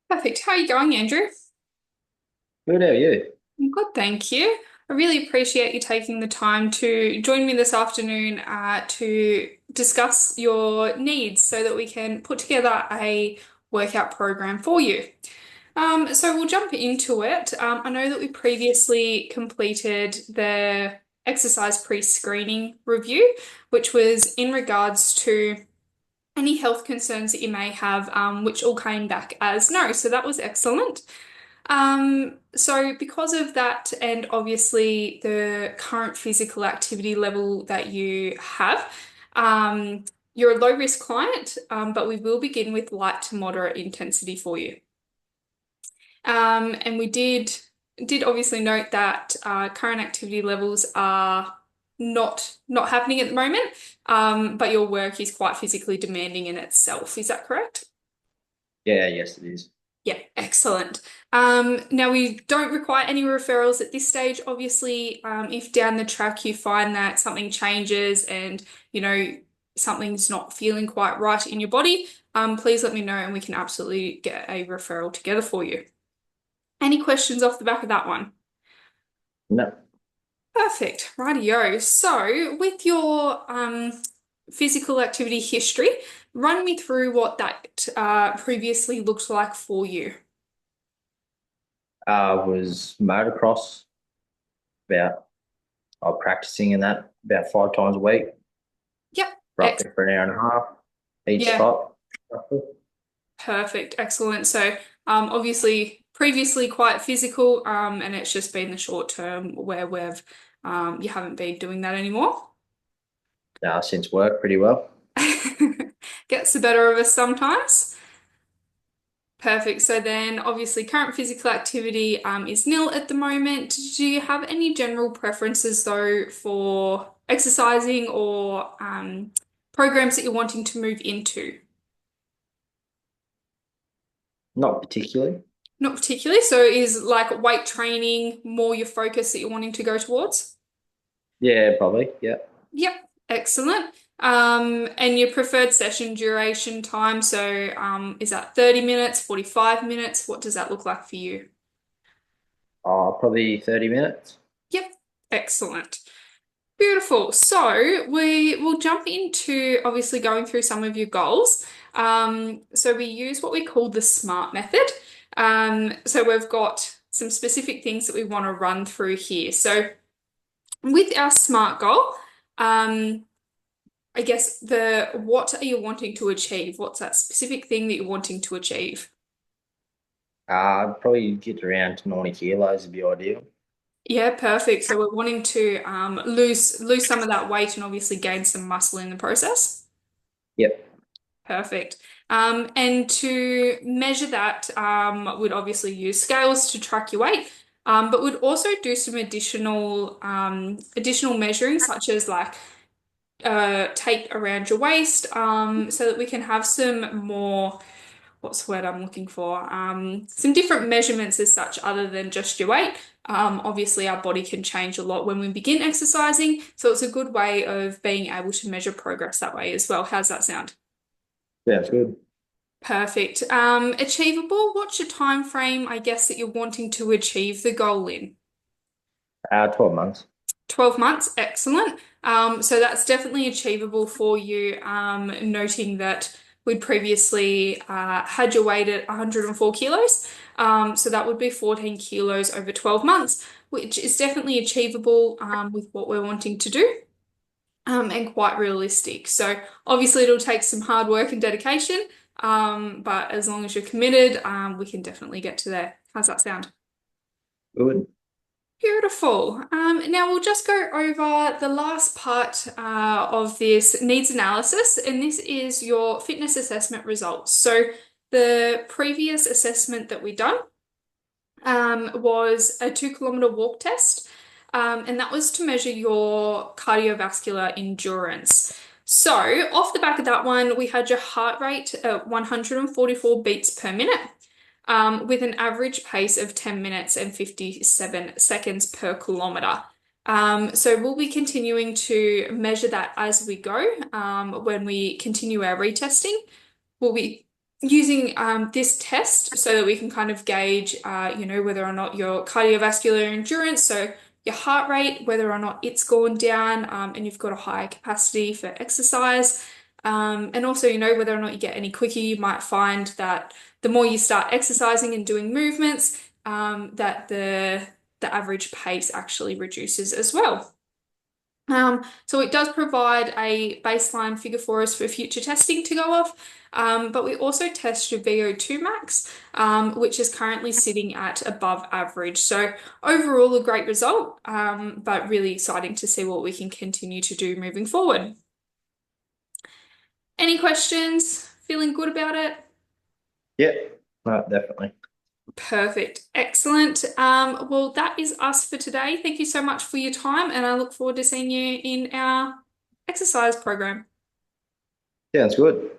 Perfect. How are you going, Andrew? Good, how are you? I'm good, thank you. I really appreciate you taking the time to join me this afternoon to discuss your needs so that we can put together a workout program for you. So we'll jump into it. I know that we previously completed the exercise pre-screening review, which was in regards to any health concerns that you may have, which all came back as no. So that was excellent. So because of that, and obviously the current physical activity level that you have, you're a low risk client, but we will begin with light to moderate intensity for you. And we did obviously note that current activity levels are not happening at the moment, but your work is quite physically demanding in itself. Is that correct? Yeah, yes, it is. Yeah, excellent. Now we don't require any referrals at this stage. Obviously, if down the track you find that something changes and you know something's not feeling quite right in your body, please let me know and we can absolutely get a referral together for you. Any questions off the back of that one? No, Perfect. Rightio. So, with your physical activity history, run me through what that previously looked like for you. was motocross about practicing in that about 5 times a week, Yep. roughly for an hour and a half each Yeah, spot. Roughly. perfect. Excellent. So, obviously, previously quite physical, and it's just been the short term where you haven't been doing that anymore. Since work pretty well. Gets the better of us sometimes. Perfect. So then, obviously, current physical activity is nil at the moment. Do you have any general preferences, though, for exercising or programs that you're wanting to move into? Not particularly. Not particularly. So, is like weight training more your focus that you're wanting to go towards? Yeah, probably. Yeah. Yep. Excellent. And your preferred session duration time. So, is that 30 minutes, 45 minutes? What does that look like for you? Probably 30 minutes. Yep. Excellent. Beautiful. So we will jump into obviously going through some of your goals. So we use what we call the SMART method. So we've got some specific things that we want to run through here. So with our SMART goal, um, I guess the what are you wanting to achieve? What's that specific thing that you're wanting to achieve? Probably get around to 90 kilos would be ideal. Yeah, perfect. So we're wanting to lose some of that weight and obviously gain some muscle in the process. Yep. Perfect. And to measure that, we'd obviously use scales to track your weight, but we'd also do some additional measuring, such as like tape around your waist, so that we can have some more, what's the word I'm looking for? Some different measurements as such, other than just your weight. Obviously, our body can change a lot when we begin exercising, so it's a good way of being able to measure progress that way as well. How's that sound? Sounds good. Perfect. Achievable. What's your time frame, I guess, that you're wanting to achieve the goal in? 12 months. 12 months. Excellent. So that's definitely achievable for you, noting that we'd previously had your weight at 104 kilos. So that would be 14 kilos over 12 months, which is definitely achievable with what we're wanting to do. And quite realistic. So obviously it'll take some hard work and dedication, but as long as you're committed, we can definitely get to there. How's that sound? Good. Beautiful. Now we'll just go over the last part of this needs analysis, and this is your fitness assessment results. So the previous assessment that we done was a 2 kilometer walk test, and that was to measure your cardiovascular endurance. So, off the back of that one, we had your heart rate at 144 beats per minute, with an average pace of 10 minutes and 57 seconds per kilometer. So, we'll be continuing to measure that as we go when we continue our retesting. We'll be using this test so that we can kind of gauge, whether or not your cardiovascular endurance, so your heart rate, whether or not it's gone down, and you've got a higher capacity for exercise. And also, whether or not you get any quicker, you might find that the more you start exercising and doing movements, that the average pace actually reduces as well. So it does provide a baseline figure for us for future testing to go off, but we also test your VO2 max, which is currently sitting at above average. So overall, a great result, but really exciting to see what we can continue to do moving forward. Any questions? Feeling good about it? Yeah, no, definitely. Perfect. Excellent. Well, that is us for today. Thank you so much for your time, and I look forward to seeing you in our exercise program. Yeah, that's good.